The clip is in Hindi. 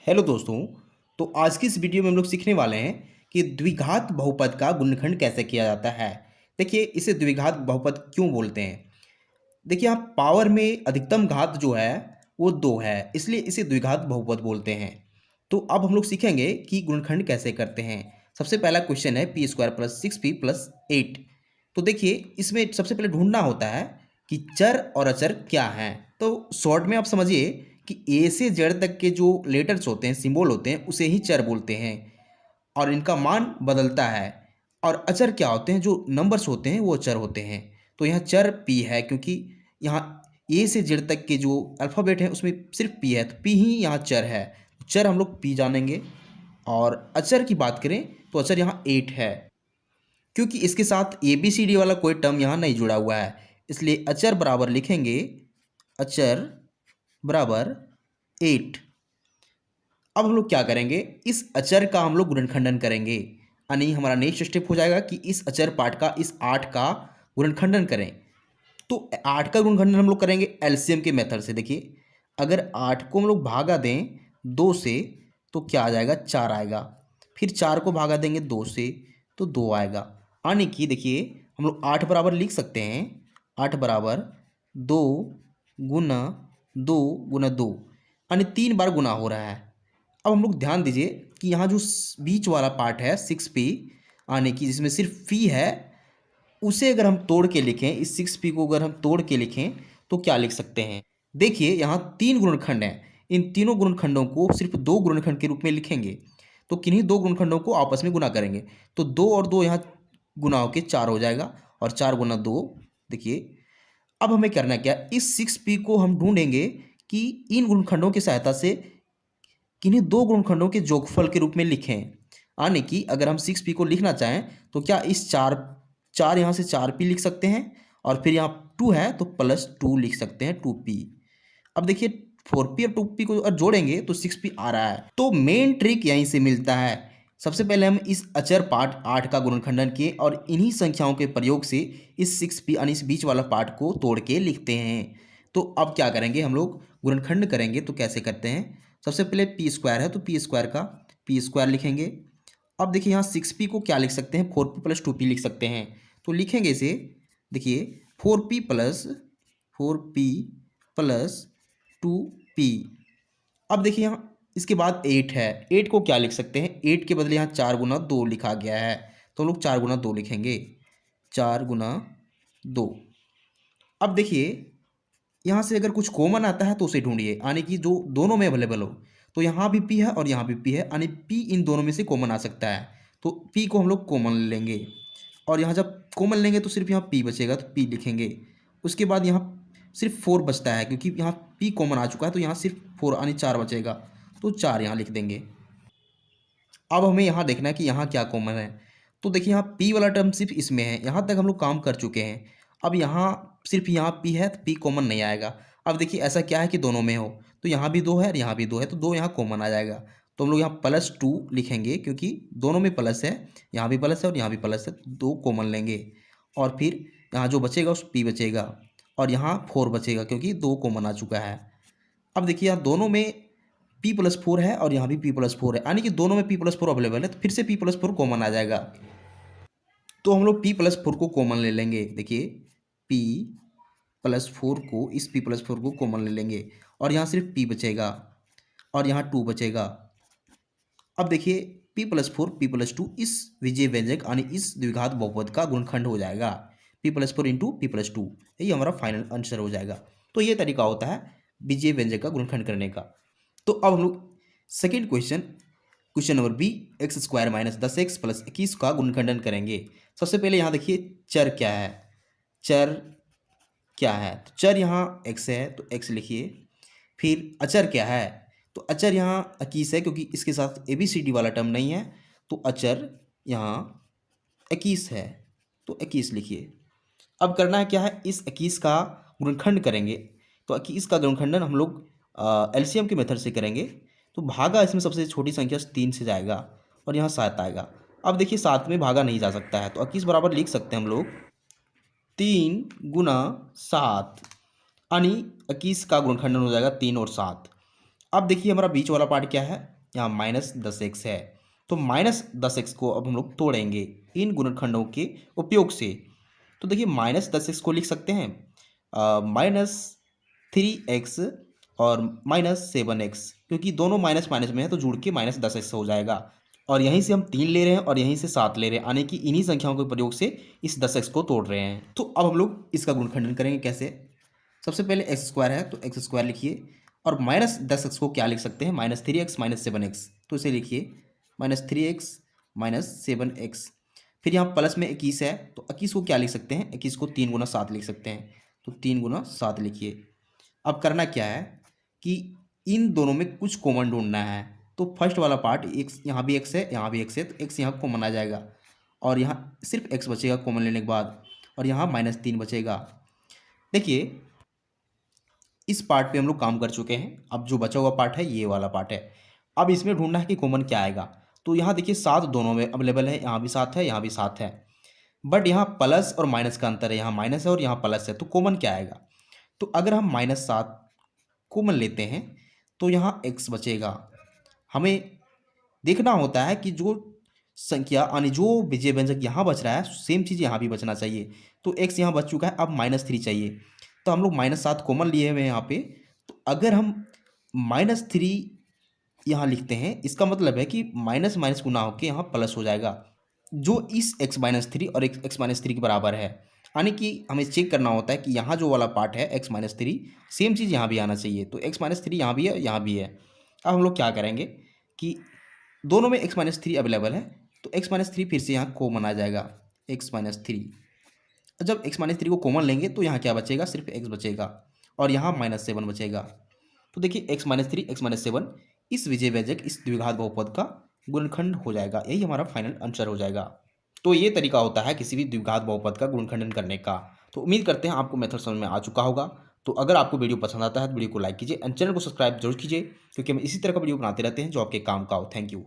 हेलो दोस्तों। तो आज की इस वीडियो में हम लोग सीखने वाले हैं कि द्विघात बहुपद का गुणनखंड कैसे किया जाता है। देखिए, इसे द्विघात बहुपद क्यों बोलते हैं। देखिए, यहाँ पावर में अधिकतम घात जो है वो 2 है, इसलिए इसे द्विघात बहुपद बोलते हैं। तो अब हम लोग सीखेंगे कि गुणनखंड कैसे करते हैं। सबसे पहला क्वेश्चन है P square plus 6p plus 8। तो देखिए, इसमें सबसे पहले ढूंढना होता है कि चर और अचर क्या हैं। तो शॉर्ट में आप समझिए कि ए से जेड तक के जो लेटर्स होते हैं, सिंबल होते हैं, उसे ही चर बोलते हैं और इनका मान बदलता है। और अचर क्या होते हैं, जो नंबर्स होते हैं वो अचर होते हैं। तो यहाँ चर पी है, क्योंकि यहाँ ए से जेड तक के जो अल्फ़ाबेट है उसमें सिर्फ पी है, तो पी ही यहाँ चर है। चर हम लोग पी जानेंगे। और अचर की बात करें तो अचर यहाँ 8 है, क्योंकि इसके साथ ए बी सी डी वाला कोई टर्म यहाँ नहीं जुड़ा हुआ है, इसलिए अचर बराबर लिखेंगे अचर बराबर 8। अब हम लोग क्या करेंगे, इस अचर का हम लोग गुणनखंडन करेंगे। यानी हमारा नेक्स्ट स्टेप हो जाएगा कि इस अचर पार्ट का, इस 8 का गुणनखंडन करें। तो 8 का गुणनखंडन हम लोग करेंगे एलसीएम के मेथड से। देखिए, अगर 8 को हम लोग भागा दें 2 से तो क्या आ जाएगा, 4 आएगा। फिर 4 को भागा देंगे 2 से तो 2 आएगा। यानी कि देखिए, हम लोग 8 बराबर लिख सकते हैं, 8 बराबर 2 गुना 2 गुना 2, यानी 3 बार गुना हो रहा है। अब हम लोग ध्यान दीजिए कि यहाँ जो बीच वाला पार्ट है 6p, यानी कि जिसमें सिर्फ फी है, उसे अगर हम तोड़ के लिखें, इस 6p को अगर हम तोड़ के लिखें तो क्या लिख सकते हैं। देखिए, यहाँ 3 गुणनखंड हैं, इन तीनों गुणनखंडों को सिर्फ 2 गुणनखंड के रूप में लिखेंगे। तो किन्हीं 2 गुणनखंडों को आपस में गुना करेंगे, तो 2 और 2 यहाँ गुना होकर 4 हो जाएगा, और 4 गुना 2। देखिए, अब हमें करना क्या, इस 6p को हम ढूंढेंगे कि इन गुणनखंडों की सहायता से किन्हीं 2 गुणनखंडों के जोगफल के रूप में लिखें। यानी कि अगर हम 6p को लिखना चाहें तो क्या इस 4 यहाँ से 4p लिख सकते हैं, और फिर यहाँ 2 है तो प्लस 2 लिख सकते हैं 2p। अब देखिए, 4p और 2p को अगर जोड़ेंगे तो 6p आ रहा है। तो मेन ट्रिक यहीं से मिलता है। सबसे पहले हम इस अचर पार्ट 8 का गुणनखंडन किए और इन्हीं संख्याओं के प्रयोग से इस 6p यानी इस बीच वाला पार्ट को तोड़ के लिखते हैं। तो अब क्या करेंगे, हम लोग गुणनखंड करेंगे। तो कैसे करते हैं, सबसे पहले पी स्क्वायर है तो पी स्क्वायर का पी स्क्वायर लिखेंगे। अब देखिए, यहाँ 6p को क्या लिख सकते हैं, 4p प्लस 2p लिख सकते हैं। तो लिखेंगे इसे, देखिए 4p प्लस 2p। अब देखिए, यहाँ इसके बाद 8 है, 8 को क्या लिख सकते हैं, 8 के बदले यहाँ 4 गुना 2 लिखा गया है, तो हम लोग 4 गुना 2 लिखेंगे, 4 गुना 2। अब देखिए, यहाँ से अगर कुछ कॉमन आता है तो उसे ढूंढिए, यानी कि जो दोनों में अवेलेबल हो। तो यहाँ भी पी है और यहाँ भी पी है, यानी पी इन दोनों में से कॉमन आ सकता है, तो पी को हम लोग कॉमन लेंगे। और यहाँ जब कॉमन लेंगे तो सिर्फ यहाँ पी बचेगा, तो पी लिखेंगे। उसके बाद यहाँ सिर्फ 4 बचता है, क्योंकि यहाँ पी कॉमन आ चुका है, तो यहाँ सिर्फ 4 यानी 4 बचेगा, तो 4 यहाँ लिख देंगे। अब हमें यहाँ देखना है कि यहाँ क्या कॉमन है। तो देखिए, यहाँ पी वाला टर्म सिर्फ इसमें है, यहाँ तक हम लोग काम कर चुके हैं। अब यहाँ सिर्फ यहाँ पी है, तो पी कॉमन नहीं आएगा। अब देखिए, ऐसा क्या है कि दोनों में हो, तो यहाँ भी 2 है और यहाँ भी 2 है, तो 2 यहाँ कॉमन आ जाएगा। तो हम लोग यहाँ +2 लिखेंगे, क्योंकि दोनों में प्लस है, यहाँ भी प्लस है और यहाँ भी प्लस है, 2 कॉमन लेंगे। और फिर यहाँ जो बचेगा उस पी बचेगा, और यहाँ 4 बचेगा, क्योंकि 2 कॉमन आ चुका है। अब देखिए, यहाँ दोनों में p+4 है और यहाँ भी p+4 है, यानी कि दोनों में p+4 अवेलेबल है, तो फिर से p+4 कॉमन आ जाएगा। तो हम लोग p+4 को कॉमन ले लेंगे। देखिए, p+4 को, इस p+4 को कॉमन ले लेंगे, और यहाँ सिर्फ p बचेगा और यहाँ 2 बचेगा। अब देखिए, p+4 p+2 इस विजय व्यंजक यानी इस द्विघात बहुपद का गुणनखंड हो जाएगा, p+4 इंटू p+2, यही हमारा फाइनल आंसर हो जाएगा। तो ये तरीका होता है विजय व्यंजक का गुणनखंड करने का। तो अब हम लोग second question number B, x² minus 10x plus 21 का गुणनखंडन करेंगे। सबसे पहले यहाँ देखिए, चर क्या है, चर क्या है, तो चर यहाँ x है तो x लिखिए। फिर अचर क्या है, तो अचर यहाँ 21 है, क्योंकि इसके साथ ABCD वाला टर्म नहीं है, तो अचर यहाँ 21 है, तो 21 लिखिए। अब करना है क्या है, इस 21 का गुणनखंड करेंगे। तो 21 का गुणनखंडन हम लोग एलसीएम के मेथड से करेंगे। तो भागा इसमें सबसे छोटी संख्या 3 से जाएगा और यहाँ 7 आएगा। अब देखिए, 7 में भागा नहीं जा सकता है, तो 21 बराबर लिख सकते हैं हम लोग 3 गुना 7, यानी 21 का गुणनखंडन हो जाएगा 3 और 7। अब देखिए हमारा बीच वाला पार्ट क्या है, यहाँ -10x है। तो -10x को अब हम लोग तोड़ेंगे इन गुणनखंडों के उपयोग से। तो देखिए -10x को लिख सकते हैं -3x और -7x, क्योंकि दोनों माइनस माइनस में है तो जुड़ के -10x हो जाएगा। और यहीं से हम 3 ले रहे हैं और यहीं से 7 ले रहे हैं, यानी कि इन्हीं संख्याओं के प्रयोग से इस 10x को तोड़ रहे हैं। तो अब हम लोग इसका गुणनखंडन करेंगे कैसे। सबसे पहले एक्स स्क्वायर है तो एक्स स्क्वायर लिखिए, और -10x को क्या लिख सकते हैं, -3x -7x, तो इसे लिखिए -3x -7x। फिर यहाँ प्लस में 21 है तो 21 को क्या लिख सकते हैं, 21 को 3 गुना 7 लिख सकते हैं, तो 3 गुना 7 लिखिए। अब करना क्या है कि इन दोनों में कुछ कॉमन ढूंढना है। तो फर्स्ट वाला पार्ट एक्स, यहाँ भी एक्स है यहाँ भी एक्स है, तो एक्स यहाँ कॉमन आ जाएगा और यहाँ सिर्फ एक्स बचेगा कॉमन लेने के बाद, और यहाँ -3 बचेगा। देखिए इस पार्ट पे हम लोग काम कर चुके हैं, अब जो बचा हुआ पार्ट है ये वाला पार्ट है। अब इसमें ढूंढना है कि कॉमन क्या आएगा। तो यहाँ देखिए 7 दोनों में अवेलेबल है, यहाँ भी 7 है यहाँ भी 7 है, बट यहाँ प्लस और माइनस का अंतर है, यहाँ माइनस है और यहाँ प्लस है, तो कॉमन क्या आएगा। तो अगर हम -7 कॉमन लेते हैं तो यहाँ x बचेगा। हमें देखना होता है कि जो संख्या यानी जो विजय व्यंजक यहाँ बच रहा है सेम चीज़ यहाँ भी बचना चाहिए। तो x यहाँ बच चुका है, अब -3 चाहिए, तो हम लोग -7 कॉमन लिए हुए हैं यहाँ पे। तो अगर हम -3 यहाँ लिखते हैं, इसका मतलब है कि माइनस माइनस गुना होकर यहाँ प्लस हो जाएगा, जो इस x-3 और x-3 के बराबर है। यानी कि हमें चेक करना होता है कि यहाँ जो वाला पार्ट है x-3 सेम चीज़ यहाँ भी आना चाहिए। तो x-3 यहाँ भी है यहाँ भी है। अब हम लोग क्या करेंगे कि दोनों में x-3 अवेलेबल है, तो x-3 फिर से यहाँ कॉमन आ जाएगा, x-3। जब x-3 को कॉमन लेंगे तो यहाँ क्या बचेगा, सिर्फ x बचेगा और यहाँ -7 बचेगा। तो देखिए x-3 x-7 इस विजय व्यंजक इस द्विघात बहुपद का गुणनखंड हो जाएगा। यही हमारा फाइनल आंसर हो जाएगा। तो ये तरीका होता है किसी भी द्विघात बहुपद का गुणनखंडन करने का। तो उम्मीद करते हैं आपको मेथड समझ में आ चुका होगा। तो अगर आपको वीडियो पसंद आता है तो वीडियो को लाइक कीजिए एंड चैनल को सब्सक्राइब जरूर कीजिए, क्योंकि हम इसी तरह का वीडियो बनाते रहते हैं जो आपके काम का हो। Thank you.